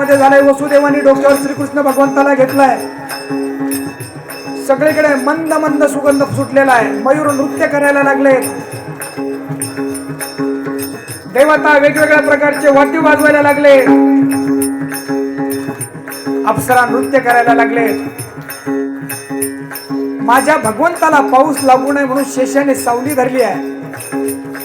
गोकुळामध्ये झालंय. वसुदेवानी डोक्यावर श्रीकृष्ण भगवंताला घेतलाय. सगळीकडे मंद मंद सुगंध सुटलेला आहे. मयूर नृत्य करायला लागले. देवता वेगवेगळ्या प्रकारचे वाद्य वाजवायला लागले. अप्सरा नृत्य करायला लागले. माझ्या भगवंताला पाऊस लागू नये म्हणून शेषाने सावली धरली आहे.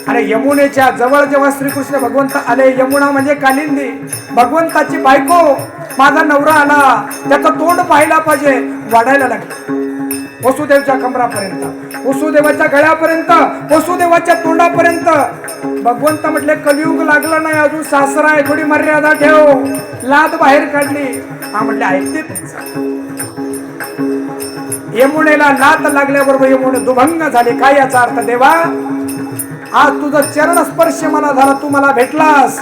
आणि यमुनेच्या जवळ जेव्हा श्रीकृष्ण भगवंत आले, यमुना म्हणजे कालिंदी, भगवंताची बायको, माझा नवरा आला, त्याचं तोंड पाहायला पाहिजे, वाढायला लागले. वसुदेवच्या कमरापर्यंत, वसुदेवाच्या गळ्यापर्यंत, वसुदेवाच्या तोंडापर्यंत. भगवंत म्हटले कलियुग लागलं नाही अजून, सासरा आहे, थोडी मर्यादा ठेव. लाद बाहेर काढली. हा म्हटले ऐकते त्यांचा. यमुनेला लात लागल्याबरोबर यमुने दुभंग झाली. काय याचा अर्थ? देवा, आज तुझं चरण स्पर्श मला झाला, तू मला भेटलास.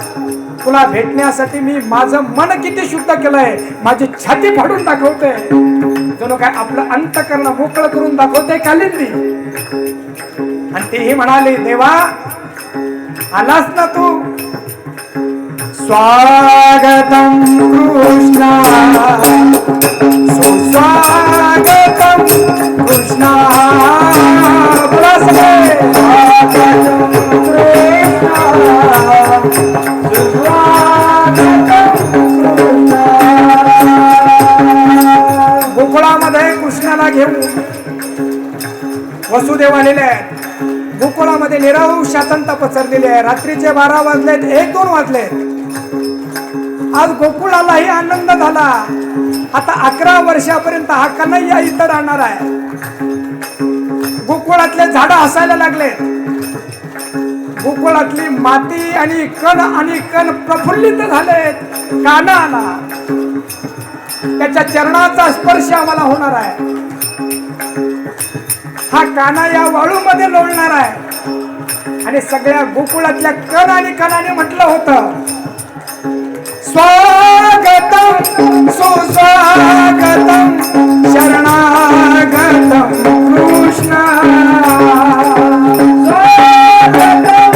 तुला भेटण्यासाठी मी माझं मन किती शुद्ध केलंय, माझी छाती फाडून दाखवते. जणू काय आपलं अंतकरण मोकळं करून दाखवते कालिंदी. आणि तेही म्हणाले, देवा आलास ना तू. स्वागतम कृष्णा, सुस्वागतम कृष्णा. गोकुळामध्ये कृष्णाला घेऊन वसुदेव आलेले आहेत. गोकुळामध्ये निरव शांतता पसरलेली आहे. रात्रीचे 12 वाजलेत, 1-2 वाजलेत. आज गोकुळालाही आनंद झाला. आता 11 वर्षापर्यंत हा कन्हैया इथं राहणार आहे. गोकुळातले झाड हसायला लागले. गोकुळातली माती आणि कण प्रफुल्लित झालेत. काना आला, त्याच्या चरणाचा स्पर्श आम्हाला होणार आहे. हा काना या वाळूमध्ये लोळणार आहे. आणि सगळ्या गोकुळातल्या कण आणि कणाने म्हटलं होतं, स्वागतम सुस्वागतम शरणागतम कृष्ण. स्वागतम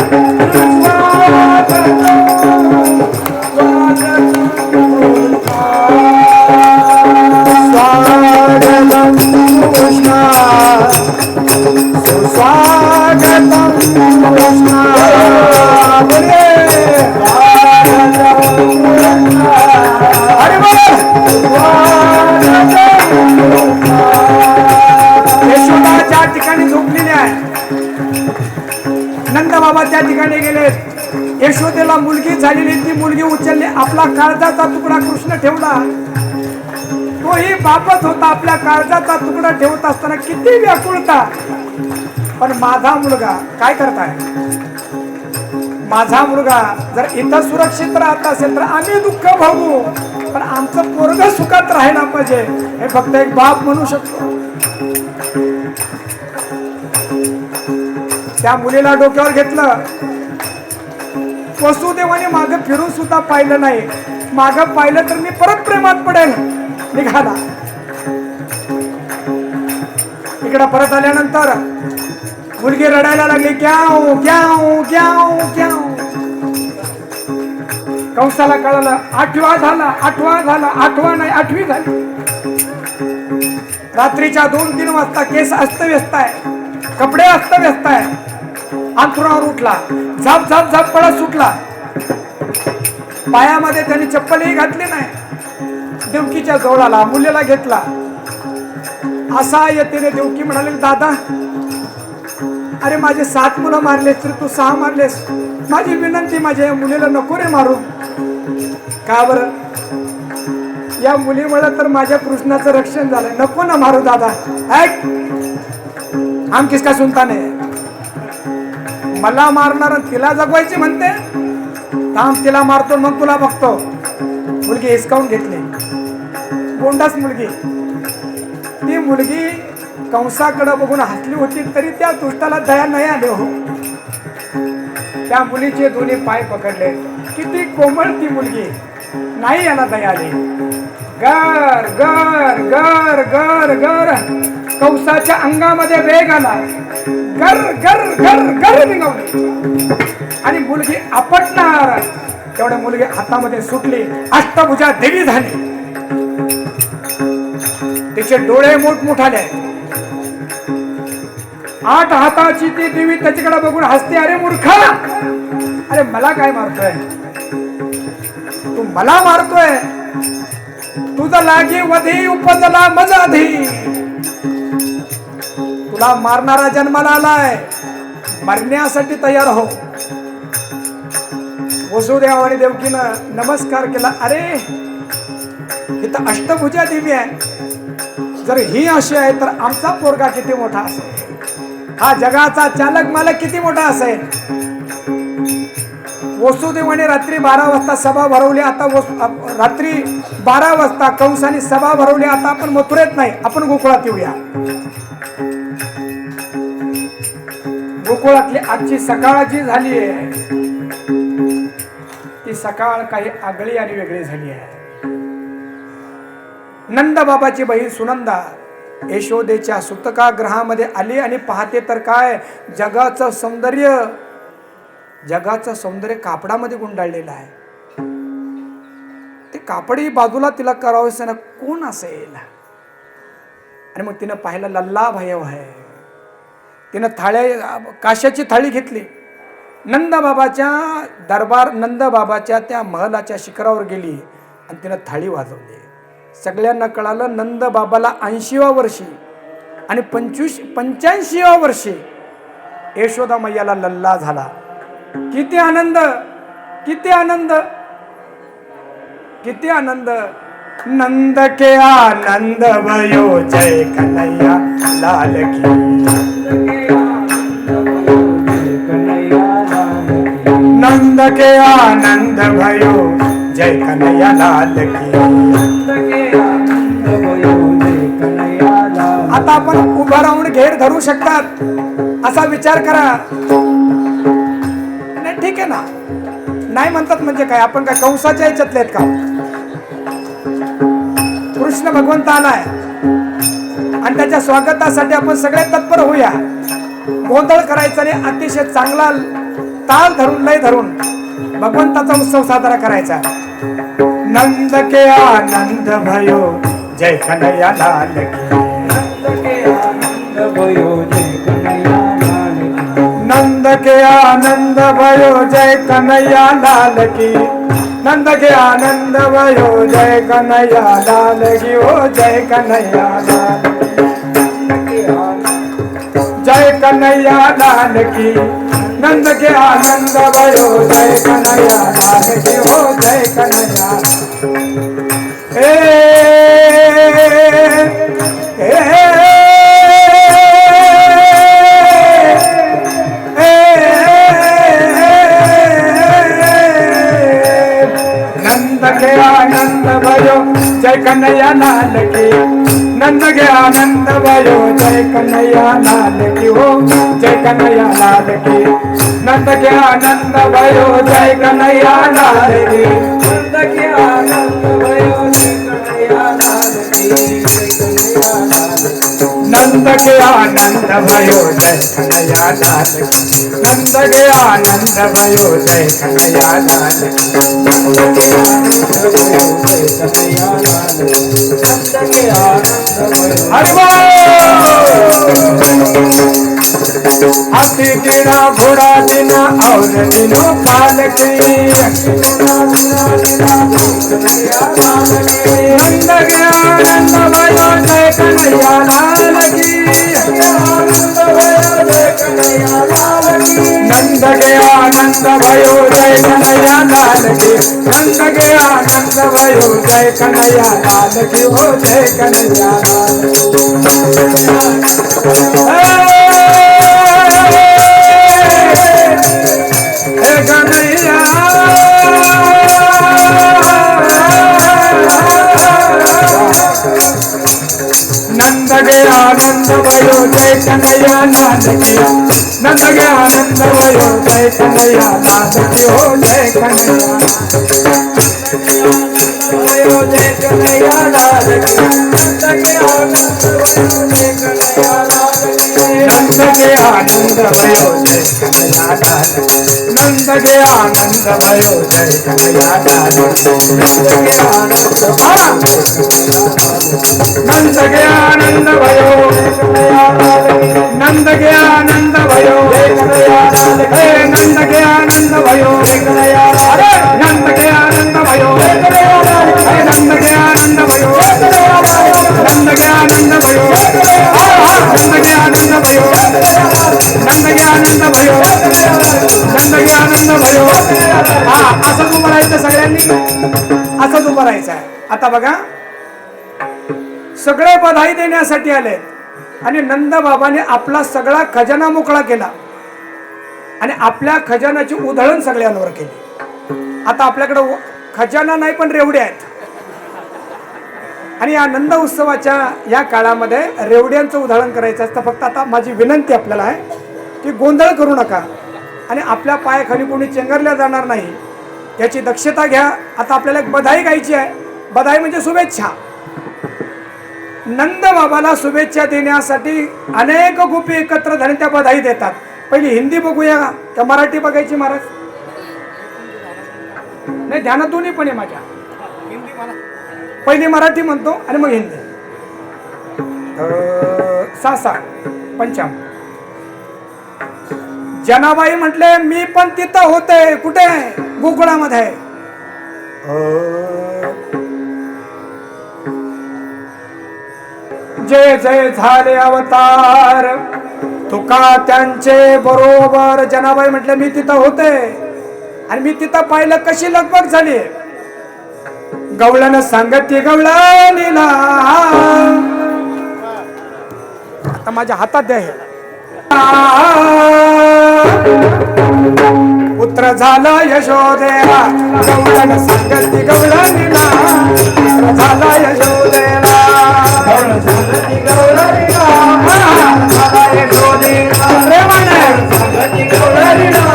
कृष्ण, सुस्वागतम कृष्ण. यशोदा ठिकाणी झोपलेले आहे. नंद बाबा त्या ठिकाणी गेलेत. यशोदेला मुलगी झालेली, ती मुलगी उचलली. आपला काळजाचा तुकडा कृष्ण ठेवला. तोही बापच होता. आपल्या काळजाचा तुकडा ठेवत असताना किती व्याकुळता. पण माझा मुलगा काय करताय? माझा मुलगा जर इथं सुरक्षित राहत असेल तर आम्ही दुःख भोगू, पण आमचं पोरग सुखात राहायला पाहिजे, हे फक्त एक बाप म्हणू शकतो. त्या मुलीला डोक्यावर घेतलं. वसुदेवाने मागं फिरून सुद्धा पाहिलं नाही. मागं पाहिलं तर मी परत प्रेमात पडेल. निघाला. इकडं परत आल्यानंतर मुलगी रडायला लागली. क्याऊ क्याऊ क्याऊ क्याऊ. कंसाला कळलं 8वा झाला, 8वा झाला, 8वा नाही 8वी झाली. रात्रीच्या 2-3 वाजता केस अस्तव्यस्त आहे, कपडे अस्तव्यस्त आहे. अंथरुणावर उठला, झाप झाप झाप पळत सुटला. पायामध्ये त्यांनी चप्पलही घातली नाही. देवकीच्या जवळ आला, मुलीला घेतला. असा येतेने देवकी म्हणाले, दादा अरे माझे 7 मुलं मारलेस तर तू 6 मारलेस. माझी विनंती, माझ्या या मुलीला नको रे मारू. का बरं? या मुलीमुळे तर माझ्या कृष्णाचं रक्षण झालंय. नको ना मारू दादा. ऐक, हम किसका सुनता नाही. मला मारणार तिला जगवायची म्हणते. थांब, तिला मारतो मग तुला बघतो. मुलगी हिसकावून घेतली. गोंडाच मुलगी. ती मुलगी कंसाकडे बघून हसली होती, तरी त्या दुष्टाला दया नाही आली हो. त्या मुलीचे दोन्ही पाय पकडले. किती कोमळ ती मुलगी, नाही याला दया आली. गर गर गर गर गर कंसाच्या अंगामध्ये वेग आला. गर गर गर गर निघाली आणि मुलगी आपटणार. तेवढ्या मुलगी हातामध्ये सुटली, अष्टभुजा देवी झाली. तिचे डोळे मोठमोठाले, 8 हाताची ती देवी त्याच्याकडे बघून हसते. अरे मूर्खा, अरे मला काय मारतोय तू? मला मारतोय? तुझा लागी वधी उपजला मजाधी. तुला मारणारा जन्माला आलाय, मरण्यासाठी तयार हो. वसुदेव आणि देवकीनं नमस्कार केला. अरे इथं अष्टभुजा देवी आहे, जर ही अशी आहे तर आमचा पोरगा किती मोठा असेल, हा जगाचा चालक मालक किती मोठा असेल. वसुदेवाने रात्री 12 वाजता सभा भरवली. आता रात्री 12 वाजता कंसाने सभा भरवली. आता आपण मथुरेत नाही, आपण गोकुळात येऊया. गोकुळातली आजची सकाळ जी झाली आहे ती सकाळ काही आगळी आणि वेगळी झाली आहे. नंद बाबाची बहीण सुनंदा यशोदेच्या सुतकागृहामध्ये आली आणि पाहते तर काय, जगाचं सौंदर्य कापडामध्ये गुंडाळलेलं आहे. ते कापडी बाजूला तिला करावंसं ना, कोण असेल? आणि मग तिनं पाहिलं लल्ला भैरव आहे. तिनं काश्याची थाळी घेतली. नंदबाबाच्या त्या महलाच्या शिखरावर गेली आणि तिनं थाळी वाजवली. सगळ्यांना कळालं नंदबाबाला 80व्या वर्षी आणि 85व्या वर्षी यशोदा मैयाला लल्ला झाला. किती आनंद, किती आनंद, किती आनंद. नंद के आनंद भयो जय कन्हैया लाल की. नंद के आनंद भयो जय कन्हैया लाल की. आता आपण उभा राहून घेर धरू शकतात असा विचार करा. नाही ठीक आहे ना, नाही म्हणतात म्हणजे काय, आपण काय कंसाच्या याच्यातले आहेत का? कृष्ण भगवंत आलाय आणि त्याच्या स्वागतासाठी आपण सगळे तत्पर होऊया. गोंधळ करायचा नाही, अतिशय चांगला ताल धरून लय धरून भगवंताचा उत्सव साजरा करायचा. नंद के आनंद भयो जय कन्हैया लाल की. नंद के आनंद भयो जय कन्हैया लाल की. नंद के आनंद भयो जय कन्हैया लाल की. ओ जय कन्हैया लाल की, जय कन्हैया लाल की. नंद के आनंद भयो जय कन्हैया लाल की. ओ जय कन्हैया. नंद के आनंद भयो जय कन्हैया लाल की. नंद के आनंद भयो जय कन्हैया लाल की. हो जय कन्हैया लाल की. नंद के आनंद भयो जय कन्हैया लाल की. नंद के आनंद भयो जय कन्हैया लाल की. नंद के आनंद भयो जय कन्हैया लाल की. नंद के आनंद भयो जय कन्हैया लाल की. नंद के आनंद भयो जय कन्हैया लाल की. नंद के आनंद भयो. हाथी दिना घोड़ा दिना और दिनों काल की. नंद के आनंद भयो जय कन्हैया लाल की. नंद के आनंद भयो जय कन्हैया लाल की. नंद के आनंद भयो जय कन्हैया लाल की. हो जय कन्हैया लाल हे कन्हैया. नंद के आनंद भयो जय कन्हैया लाल की. नंद के आनंद भयो जय कन्हैया लाल की. हो जय कन्हैया भयो जय कन्हैया लाल की. नंद के आनंद भयो जय कन्हैया लाल की. नंद के आनंद भयो जय कन्हैया लाल नंद के आनंद भयो जय कन्हैया लाल नंद के आनंद नंद के आनंद भयो नंद के आनंद भयो हे नंद के आनंद भयो नंद के आनंद भयो हे नंद के आनंद भयो नंद के आनंद भयो नंद के आनंद भयो नंद के आनंद भयो नंद के आनंद भयो. हा असंच उभं राहायचं सगळ्यांनी, असंच उभं राहायचं आहे. आता बघा सगळे बधाई देण्यासाठी आले आणि नंद बाबाने आपला सगळा खजाना मोकळा केला आणि आपल्या खजानाची उधळण सगळ्यांवर केली. आता आपल्याकडे खजाना नाही पण रेवडे आहेत आणि या नंद उत्सवाच्या या काळामध्ये रेवड्यांचं उधळण करायचं असतं. फक्त आता माझी विनंती आपल्याला आहे की गोंधळ करू नका आणि आपल्या पायाखाली कोणी चेंगरल्या जाणार नाही याची दक्षता घ्या. आता आपल्याला एक बधाई गायची आहे. बधाई म्हणजे शुभेच्छा. नंद बाबाला शुभेच्छा देण्यासाठी अनेक गोपी एकत्र झाले त्या बधाई देतात. पहिली हिंदी बघूया का मराठी बघायची महाराज? नाही ध्यानात दोन्ही पण आहे माझ्या. पहिली मराठी म्हणतो आणि मग हिंदी. सासा पंचाम. जनाबाई म्हटले मी पण तिथं होते. कुठे? गोकुळामध्ये. जय जय झाले अवतार तुका त्यांचे बरोबर. जनाबाई म्हटले मी तिथं होते आणि मी तिथं पाहिलं कशी लगबग झाली. गवळण सांगते गवळणीला. आता माझ्या हातात द्या हे. पुत्र झाला यशोदेला. गवळण सांगते गवळणीला. पुत्र झाला यशोदेला. गवळण सांगते गवळणीला. झाला यशोदेला. प्रेमाने सांगते गवळणीला.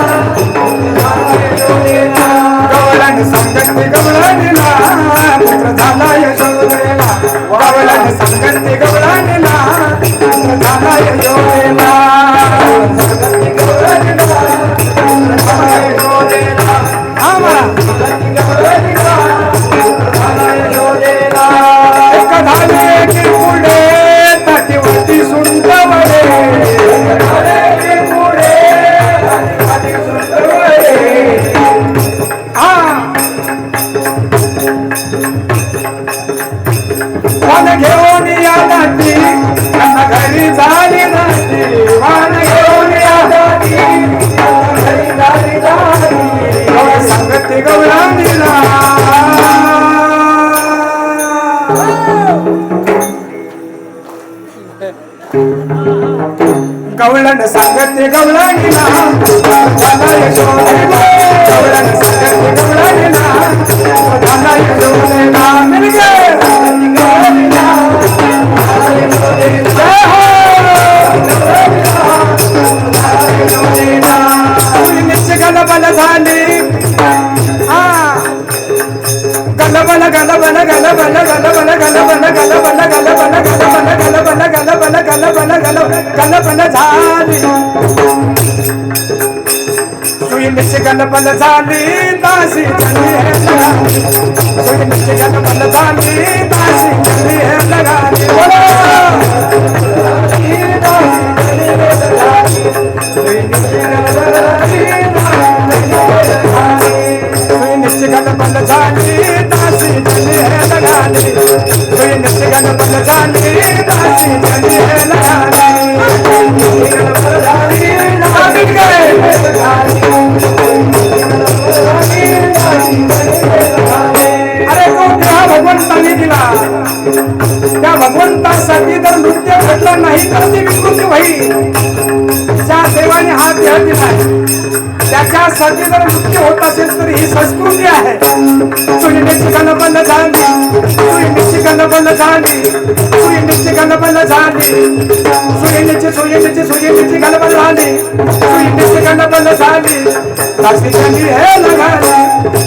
गवळण सांगते गवळणीला. पुत्र झाला यशोदेला. गवळण सांगते गवळणीला. पुत्र झाला यशोदेला. सांगते गवळणीला. पुत्र झाला यशोदेला. हा मला गवळणीला. पुत्र झाला यशोदेला. एक धाले की पुढे ताटीवरती सुंदवडे. एक धाले की पुढे ताटीवरती सुंदवडे. वान घेऊन या नाती त्यांना घरी झाली नाती. वान घेऊन या नाती त्यांना घरी झाली नाती. गवळ सांगते गवळणीला. गवळण सांगते गवळणीला. झाला यशोदेला. गवळण सांगते गवळणीला. झाला यशोदेला. मिलगे गलबल झाली. गलबल गलबल गलबल गलबल गलबल गलबल गलबल गलबल गलबल गलबल गलबल गलबल झाली. सुईची गलबल झाली. दासी चली है लगाली. सुईची गलबल झाली. दासी चली है लगाली. गलबल झाली. दासी चली है लगाली. सुईची गलबल झाली. दासी चली है लगाली. गलबल झाली. अरे तो त्या भगवंताने दिला. त्या भगवंतासाठी जर नृत्य घडलं नाही तर ती विकृती होईल. ज्या देवाने हा देह दिलाय त्याच्यासाठी जर नृत्य होत असेल तर ही संस्कृती आहे. सुईची गलबल झाली. सुईची गलबल झाली. सुईची गलबल झाली. सुईची सुईची सुईची गलबल झाली. सुईची गलबल झाली. दासी चली है लगाली.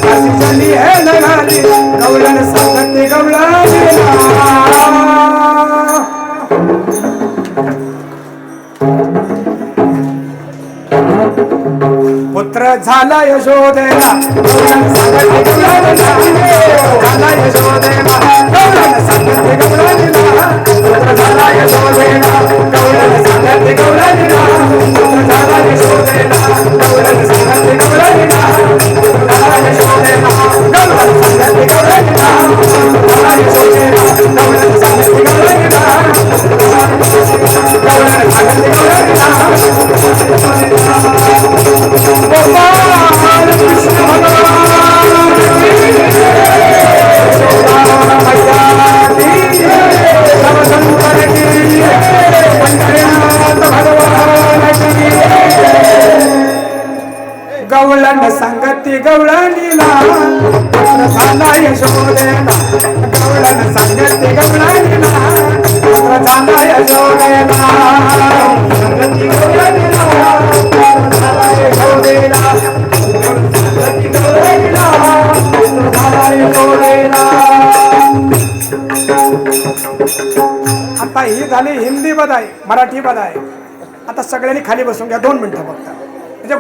दासी चली है लगाली. गवळण सांगते गवळणीला. झाला यशोदेला गवळण सांगते गवळणीला झाला यशोदेला गवळण सांगते गवळणीला झाला यशोदेला गवळण सांगते गवळणीला झाला यशोदेला गवळण सांगते गवळणीला झाला यशोदेला गवळण सांगते गवळणीला झाला यशोदेला गवळण सांगते गवळणीला गवळण सांगते गवळणीला गोपाल कृष्ण भगवान गवळण सांगती गवळणीला पुत्र झाला यशोदेला गवळण सांगती गवळणीला पुत्र झाला यशोदेला सांगती गवळणीला पुत्र झाला यशोदेला सांगती गवळणीला पुत्र झाला यशोदेला. आता ही झाली हिंदी बदाई, मराठी बदाई. आता सगळ्यांनी खाली बसून घ्या 2 मिनिटं फक्त. म्हणजे